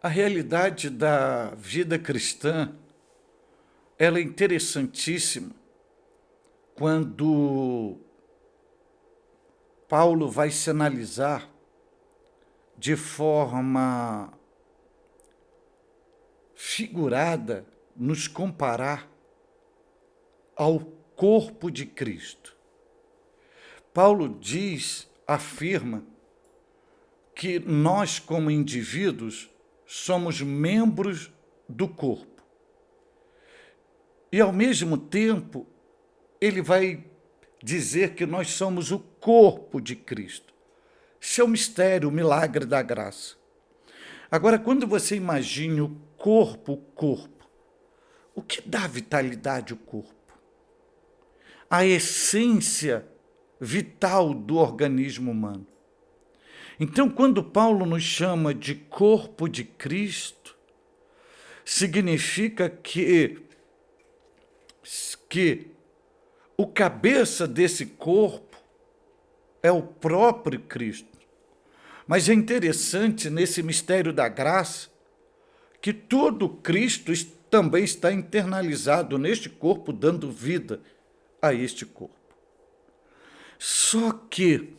A realidade da vida cristã, ela é interessantíssima quando Paulo vai se analisar de forma figurada, nos comparar ao corpo de Cristo. Paulo afirma que nós, como indivíduos, somos membros do corpo. E, ao mesmo tempo, ele vai dizer que nós somos o corpo de Cristo. Isso é o mistério, o milagre da graça. Agora, quando você imagina o corpo, o que dá vitalidade ao corpo? A essência vital do organismo humano. Então, quando Paulo nos chama de corpo de Cristo, significa que o cabeça desse corpo é o próprio Cristo. Mas é interessante nesse mistério da graça que todo Cristo também está internalizado neste corpo, dando vida a este corpo. Só que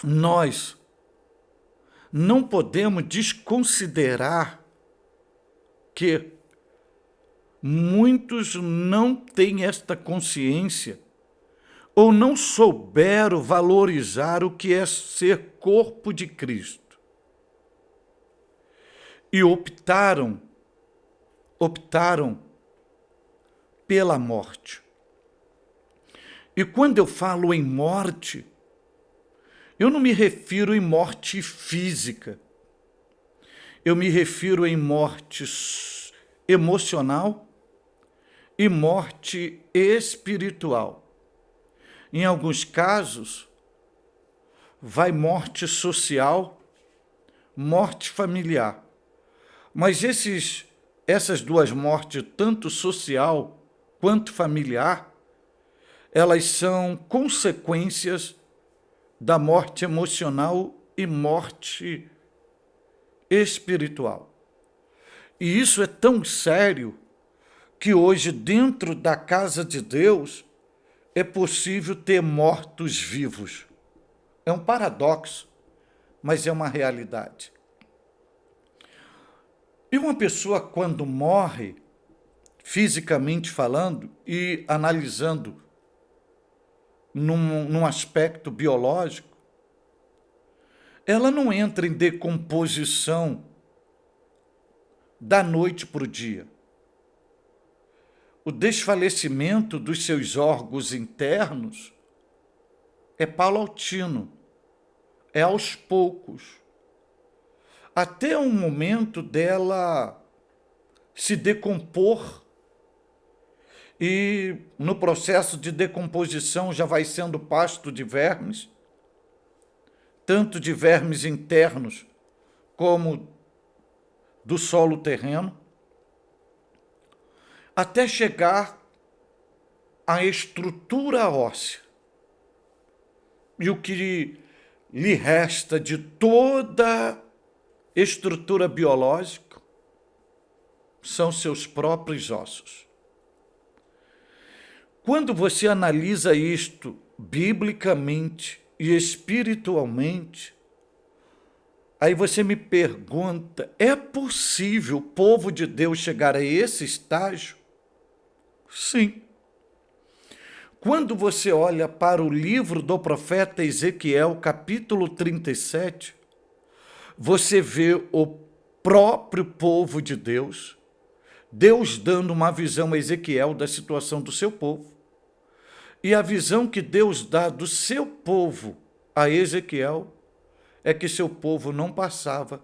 nós não podemos desconsiderar que muitos não têm esta consciência ou não souberam valorizar o que é ser corpo de Cristo. E optaram pela morte. E quando eu falo em morte, eu não me refiro em morte física. Eu me refiro em morte emocional e morte espiritual. Em alguns casos, vai morte social, morte familiar. Mas essas duas mortes, tanto social quanto familiar, elas são consequências da morte emocional e morte espiritual. E isso é tão sério que hoje, dentro da casa de Deus, é possível ter mortos-vivos. É um paradoxo, mas é uma realidade. E uma pessoa, quando morre, fisicamente falando e analisando num aspecto biológico, ela não entra em decomposição da noite para o dia. O desfalecimento dos seus órgãos internos é paulatino, é aos poucos, até um momento dela se decompor. E no processo de decomposição já vai sendo pasto de vermes, tanto de vermes internos como do solo terreno, até chegar à estrutura óssea. E o que lhe resta de toda estrutura biológica são seus próprios ossos. Quando você analisa isto biblicamente e espiritualmente, aí você me pergunta, é possível o povo de Deus chegar a esse estágio? Sim. Quando você olha para o livro do profeta Ezequiel, capítulo 37, você vê o próprio povo de Deus, Deus dando uma visão a Ezequiel da situação do seu povo. E a visão que Deus dá do seu povo a Ezequiel é que seu povo não passava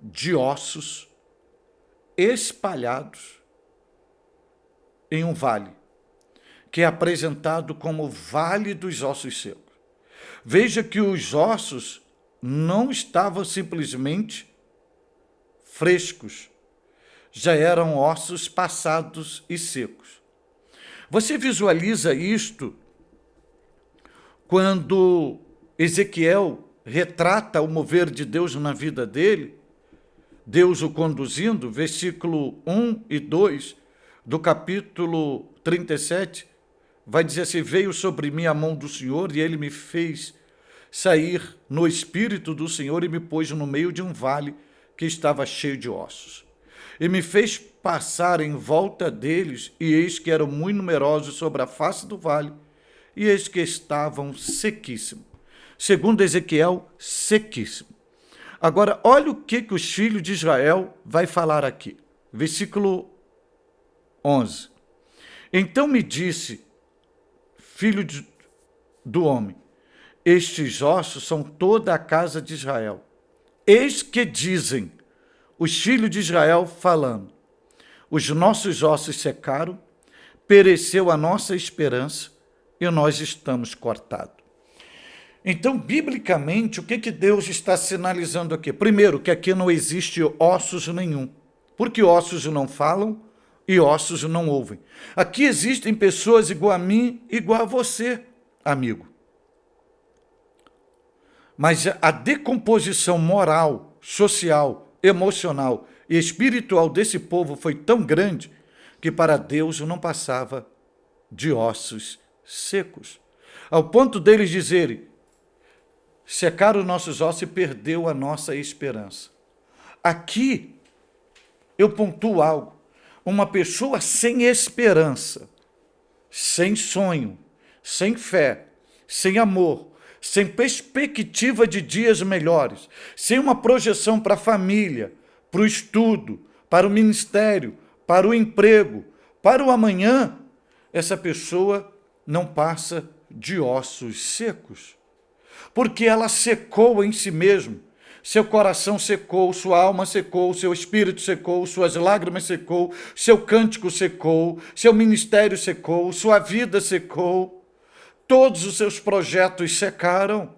de ossos espalhados em um vale, que é apresentado como o Vale dos Ossos Secos. Veja que os ossos não estavam simplesmente frescos, já eram ossos passados e secos. Você visualiza isto quando Ezequiel retrata o mover de Deus na vida dele, Deus o conduzindo, versículo 1 e 2 do capítulo 37, vai dizer assim: veio sobre mim a mão do Senhor e ele me fez sair no espírito do Senhor e me pôs no meio de um vale que estava cheio de ossos. E me fez passar em volta deles, e eis que eram muito numerosos sobre a face do vale, e eis que estavam sequíssimos. Segundo Ezequiel, sequíssimo. Agora, olha o que os filhos de Israel vai falar aqui. Versículo 11. Então me disse, filho do homem, estes ossos são toda a casa de Israel. Eis que dizem os filhos de Israel falando: os nossos ossos secaram, pereceu a nossa esperança e nós estamos cortados. Então, biblicamente, o que Deus está sinalizando aqui? Primeiro, que aqui não existe ossos nenhum, porque ossos não falam e ossos não ouvem. Aqui existem pessoas igual a mim, igual a você, amigo. Mas a decomposição moral, social, emocional e espiritual desse povo foi tão grande que para Deus não passava de ossos secos. Ao ponto deles dizerem: secaram os nossos ossos e perdeu a nossa esperança. Aqui eu pontuo algo. Uma pessoa sem esperança, sem sonho, sem fé, sem amor, sem perspectiva de dias melhores, sem uma projeção para a família, para o estudo, para o ministério, para o emprego, para o amanhã, essa pessoa não passa de ossos secos, porque ela secou em si mesma. Seu coração secou, sua alma secou, seu espírito secou, suas lágrimas secou, seu cântico secou, seu ministério secou, sua vida secou, todos os seus projetos secaram,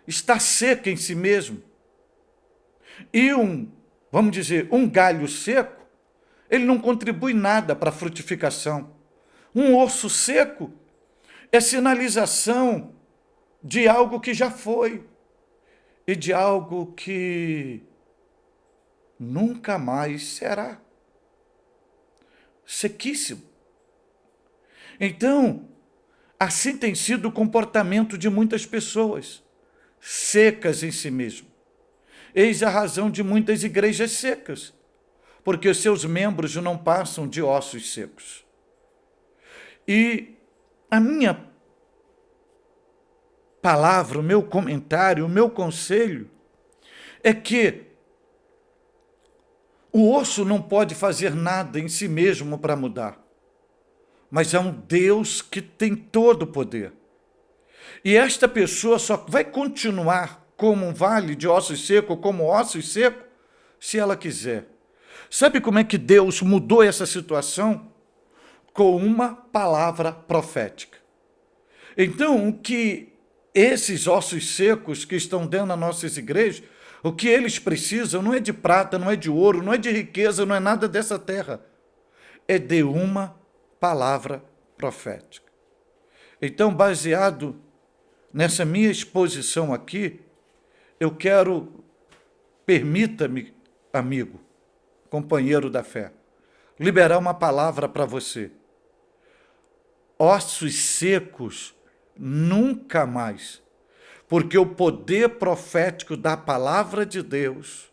está seca em si mesmo. E vamos dizer, um galho seco, ele não contribui nada para a frutificação. Um osso seco é sinalização de algo que já foi e de algo que nunca mais será. Sequíssimo. Então, assim tem sido o comportamento de muitas pessoas, secas em si mesmo. Eis a razão de muitas igrejas secas, porque os seus membros não passam de ossos secos. E a minha palavra, o meu comentário, o meu conselho é que o osso não pode fazer nada em si mesmo para mudar, mas é um Deus que tem todo o poder. E esta pessoa só vai continuar como um vale de ossos secos, como ossos secos, se ela quiser. Sabe como é que Deus mudou essa situação? Com uma palavra profética. Então, o que esses ossos secos que estão dentro das nossas igrejas, o que eles precisam não é de prata, não é de ouro, não é de riqueza, não é nada dessa terra. É de uma palavra profética. Então, baseado nessa minha exposição aqui, eu quero, permita-me, amigo, companheiro da fé, liberar uma palavra para você. Ossos secos, nunca mais, porque o poder profético da palavra de Deus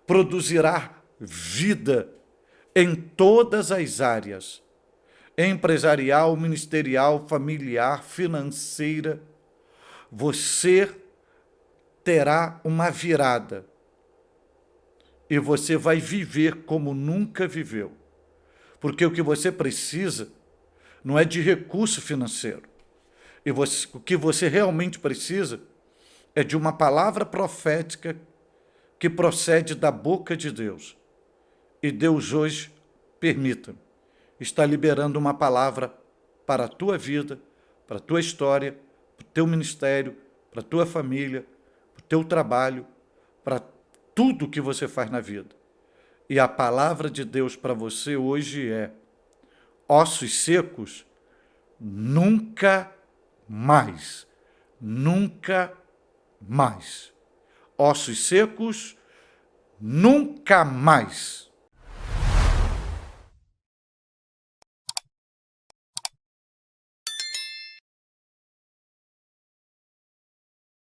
produzirá vida em todas as áreas, empresarial, ministerial, familiar, financeira. Você terá uma virada e você vai viver como nunca viveu, porque o que você precisa não é de recurso financeiro. O que você realmente precisa é de uma palavra profética que procede da boca de Deus. E Deus hoje, permita-me, está liberando uma palavra para a tua vida, para a tua história, para o teu ministério, para a tua família, para o teu trabalho, para tudo que você faz na vida. E a palavra de Deus para você hoje é: ossos secos, nunca mais, nunca mais. Ossos secos, nunca mais